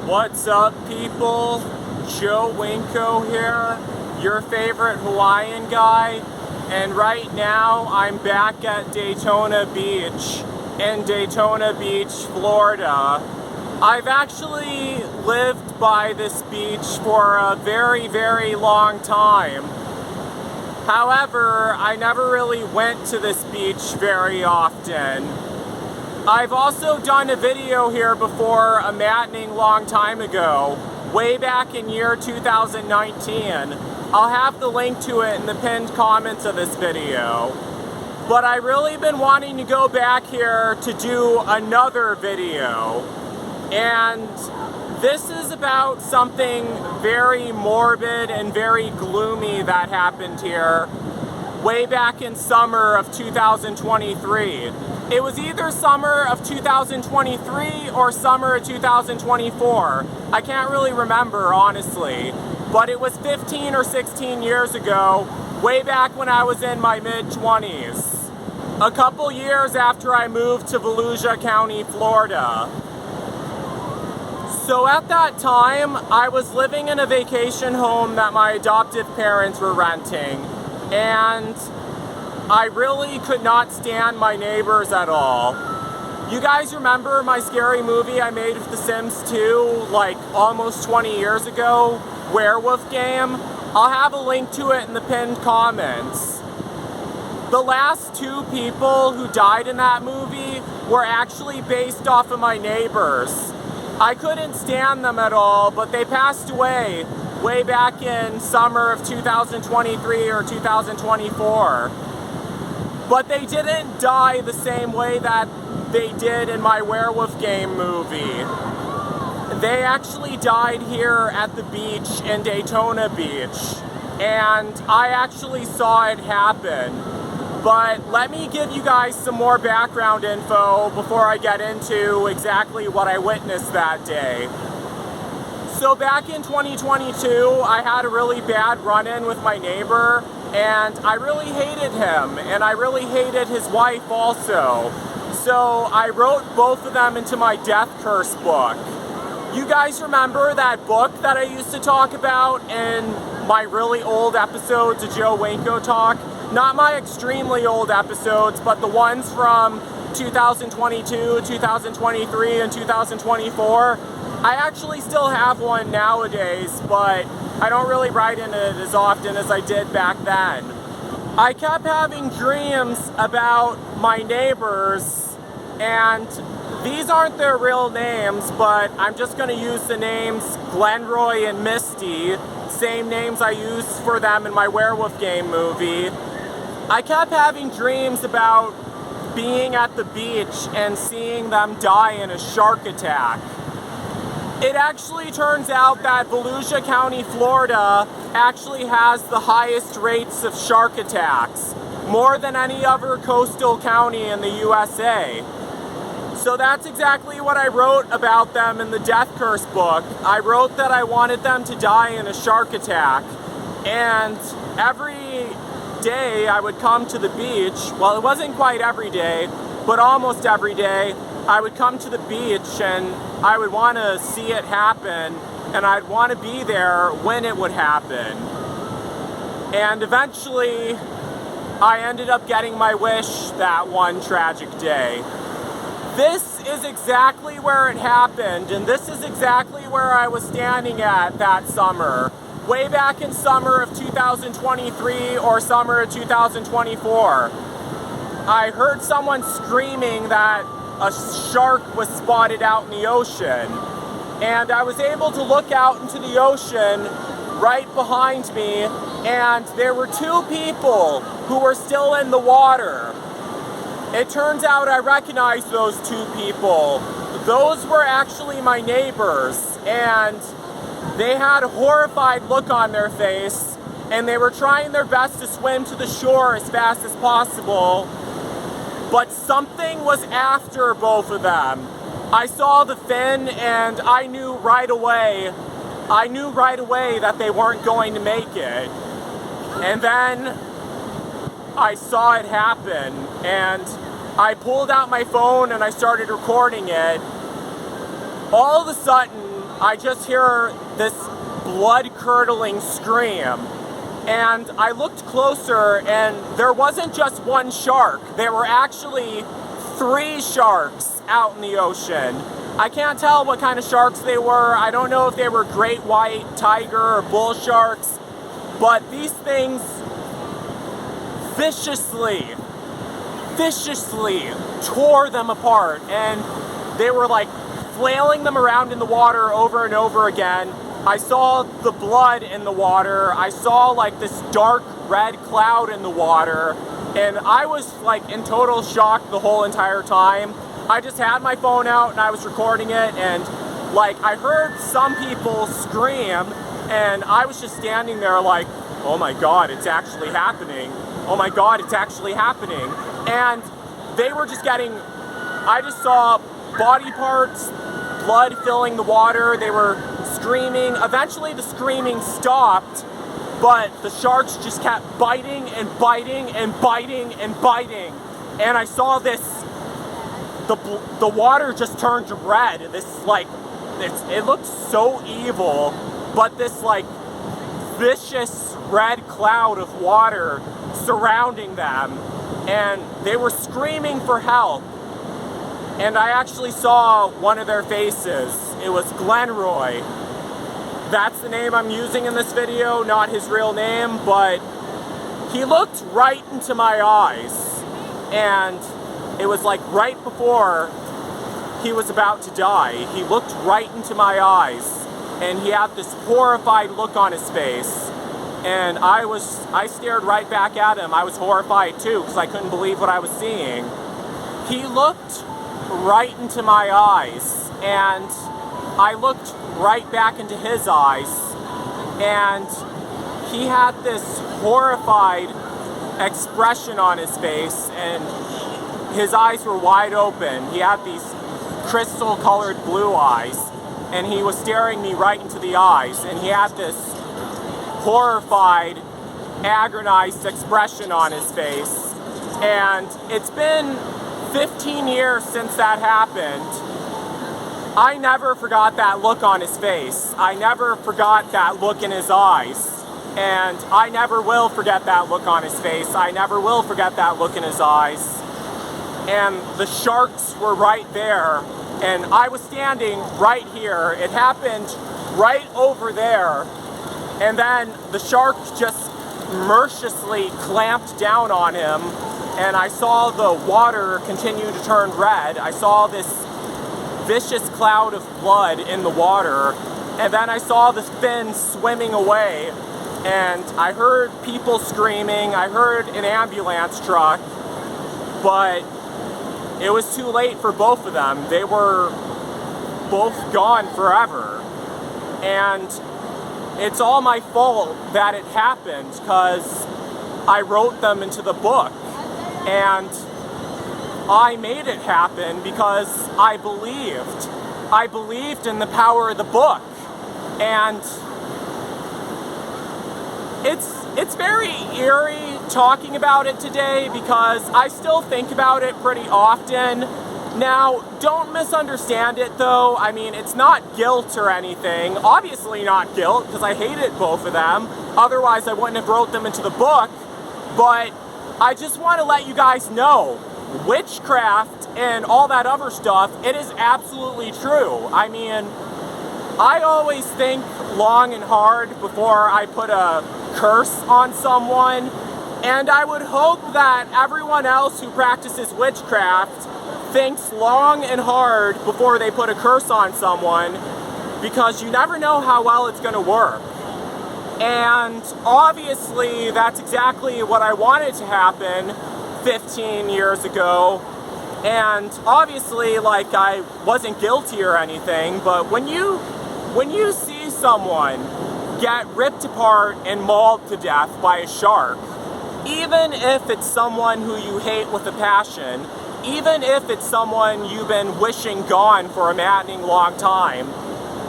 What's up, people? Joe Winko here, your favorite Hawaiian guy, and right now I'm back at Daytona Beach in Daytona Beach, Florida. I've actually lived by this beach for a very, very long time. However, I never really went to this beach very often. I've also done a video here before, a matining long time ago, way back in year 2019. I'll have the link to it in the pinned comments of this video. But I've really been wanting to go back here to do another video. And this is about something very morbid and very gloomy that happened here way back in summer of 2023. It was either summer of 2023 or summer of 2024. I can't really remember, honestly. But it was 15 or 16 years ago, way back when I was in my mid-20s. A couple years after I moved to Volusia County, Florida. So at that time, I was living in a vacation home that my adoptive parents were renting. And I really could not stand my neighbors at all. You guys remember my scary movie I made with The Sims 2, like almost 20 years ago, Werewolf Game? I'll have a link to it in the pinned comments. The last two people who died in that movie were actually based off of my neighbors. I couldn't stand them at all, but they passed away way back in summer of 2023 or 2024. But they didn't die the same way that they did in my Werewolf Game movie. They actually died here at the beach in Daytona Beach. And I actually saw it happen. But let me give you guys some more background info before I get into exactly what I witnessed that day. So back in 2022, I had a really bad run-in with my neighbor, and I really hated him, and I really hated his wife also. So I wrote both of them into my death curse book. You guys remember that book that I used to talk about in my really old episodes of Joe Winko Talk? Not my extremely old episodes, but the ones from 2022, 2023, and 2024. I actually still have one nowadays, but I don't really write in it as often as I did back then. I kept having dreams about my neighbors, and these aren't their real names, but I'm just going to use the names Glenroy and Misty, same names I used for them in my Werewolf Game movie. I kept having dreams about being at the beach and seeing them die in a shark attack. It actually turns out that Volusia County, Florida actually has the highest rates of shark attacks, more than any other coastal county in the USA. So that's exactly what I wrote about them in the Death Curse book. I wrote that I wanted them to die in a shark attack, and every day I would come to the beach, well, it wasn't quite every day, but almost every day, I would come to the beach and I would want to see it happen, and I'd want to be there when it would happen. And eventually, I ended up getting my wish that one tragic day. This is exactly where it happened, and this is exactly where I was standing at that summer. Way back in summer of 2023 or summer of 2024. I heard someone screaming that a shark was spotted out in the ocean. And I was able to look out into the ocean right behind me, and there were two people who were still in the water. It turns out I recognized those two people. Those were actually my neighbors, and they had a horrified look on their face, and they were trying their best to swim to the shore as fast as possible. But something was after both of them. I saw the fin, and I knew right away that they weren't going to make it. And then I saw it happen, and I pulled out my phone and I started recording it. All of a sudden, I just hear this blood-curdling scream. And I looked closer, and there wasn't just one shark. There were actually 3 sharks out in the ocean. I can't tell what kind of sharks they were. I don't know if they were great white, tiger, or bull sharks. But these things viciously tore them apart. And they were like flailing them around in the water over and over again. I saw the blood in the water. I saw like this dark red cloud in the water. And I was like in total shock the whole entire time. I just had my phone out and I was recording it, and like I heard some people scream, and I was just standing there like, oh my God, it's actually happening. Oh my God, it's actually happening. And they were just getting, I just saw body parts, blood filling the water. They were screaming. Eventually the screaming stopped, but the sharks just kept biting and biting and biting and biting. And I saw this, the water just turned red. This like, it looked so evil, but this like vicious red cloud of water surrounding them, and they were screaming for help. And I actually saw one of their faces. It was Glenroy. That's the name I'm using in this video, not his real name, but he looked right into my eyes. And it was like right before he was about to die. He looked right into my eyes, and he had this horrified look on his face. And I stared right back at him. I was horrified too, because I couldn't believe what I was seeing. He looked right into my eyes, and I looked right back into his eyes, and he had this horrified expression on his face, and his eyes were wide open. He had these crystal colored blue eyes, and he was staring me right into the eyes, and he had this horrified, agonized expression on his face. And it's been 15 years since that happened. I never forgot that look on his face. I never forgot that look in his eyes. And I never will forget that look on his face. I never will forget that look in his eyes. And the sharks were right there, and I was standing right here. It happened right over there. And then the shark just mercilessly clamped down on him, and I saw the water continue to turn red. I saw this vicious cloud of blood in the water, and then I saw the fin swimming away, and I heard people screaming. I heard an ambulance truck, but it was too late for both of them. They were both gone forever. And it's all my fault that it happened, because I wrote them into the book. And I made it happen because I believed. I believed in the power of the book. And it's very eerie talking about it today, because I still think about it pretty often. Now, don't misunderstand it though. I mean, it's not guilt or anything. Obviously not guilt, because I hated both of them. Otherwise, I wouldn't have wrote them into the book. But I just want to let you guys know, witchcraft and all that other stuff, it is absolutely true. I mean, I always think long and hard before I put a curse on someone, and I would hope that everyone else who practices witchcraft thinks long and hard before they put a curse on someone, because you never know how well it's going to work. And obviously that's exactly what I wanted to happen 15 years ago. And obviously, like, I wasn't guilty or anything, but when you see someone get ripped apart and mauled to death by a shark, even if it's someone who you hate with a passion, even if it's someone you've been wishing gone for a maddening long time,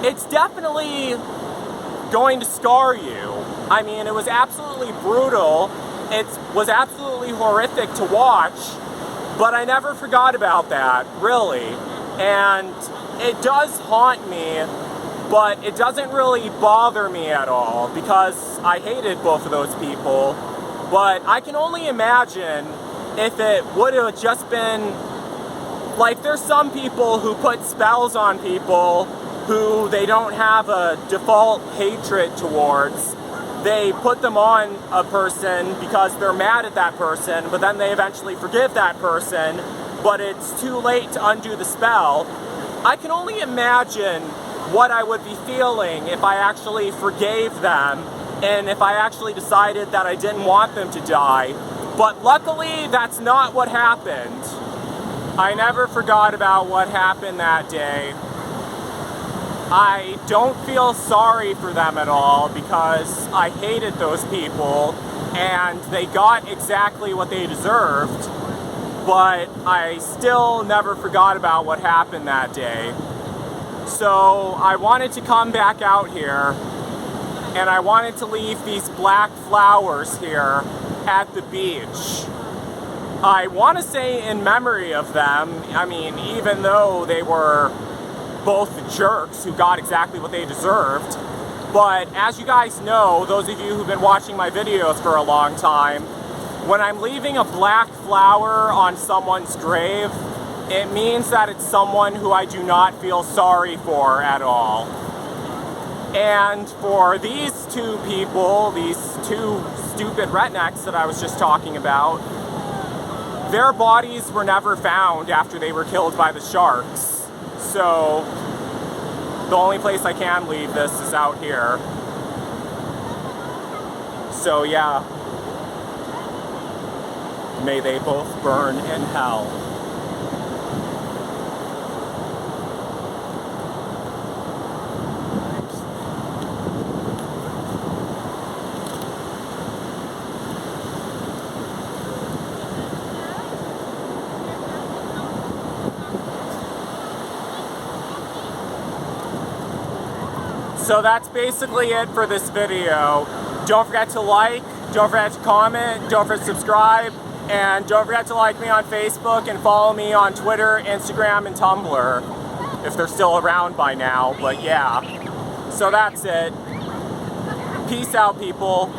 it's definitely going to scar you. I mean, it was absolutely brutal. It was absolutely horrific to watch, but I never forgot about that, really. And it does haunt me, but it doesn't really bother me at all because I hated both of those people. But I can only imagine if it would have just been, like, there's some people who put spells on people who they don't have a default hatred towards. They put them on a person because they're mad at that person, but then they eventually forgive that person, but it's too late to undo the spell. I can only imagine what I would be feeling if I actually forgave them and if I actually decided that I didn't want them to die. But luckily, that's not what happened. I never forgot about what happened that day. I don't feel sorry for them at all because I hated those people and they got exactly what they deserved, but I still never forgot about what happened that day. So I wanted to come back out here and I wanted to leave these black flowers here at the beach. I want to say in memory of them. I mean, even though they were both jerks who got exactly what they deserved. But as you guys know, those of you who've been watching my videos for a long time, when I'm leaving a black flower on someone's grave, it means that it's someone who I do not feel sorry for at all. And for these two people, these two stupid rednecks that I was just talking about, their bodies were never found after they were killed by the sharks. So the only place I can leave this is out here. So yeah, may they both burn in hell. So that's basically it for this video. Don't forget to like, don't forget to comment, don't forget to subscribe, and don't forget to like me on Facebook and follow me on Twitter, Instagram, and Tumblr, if they're still around by now, but yeah. So that's it. Peace out, people.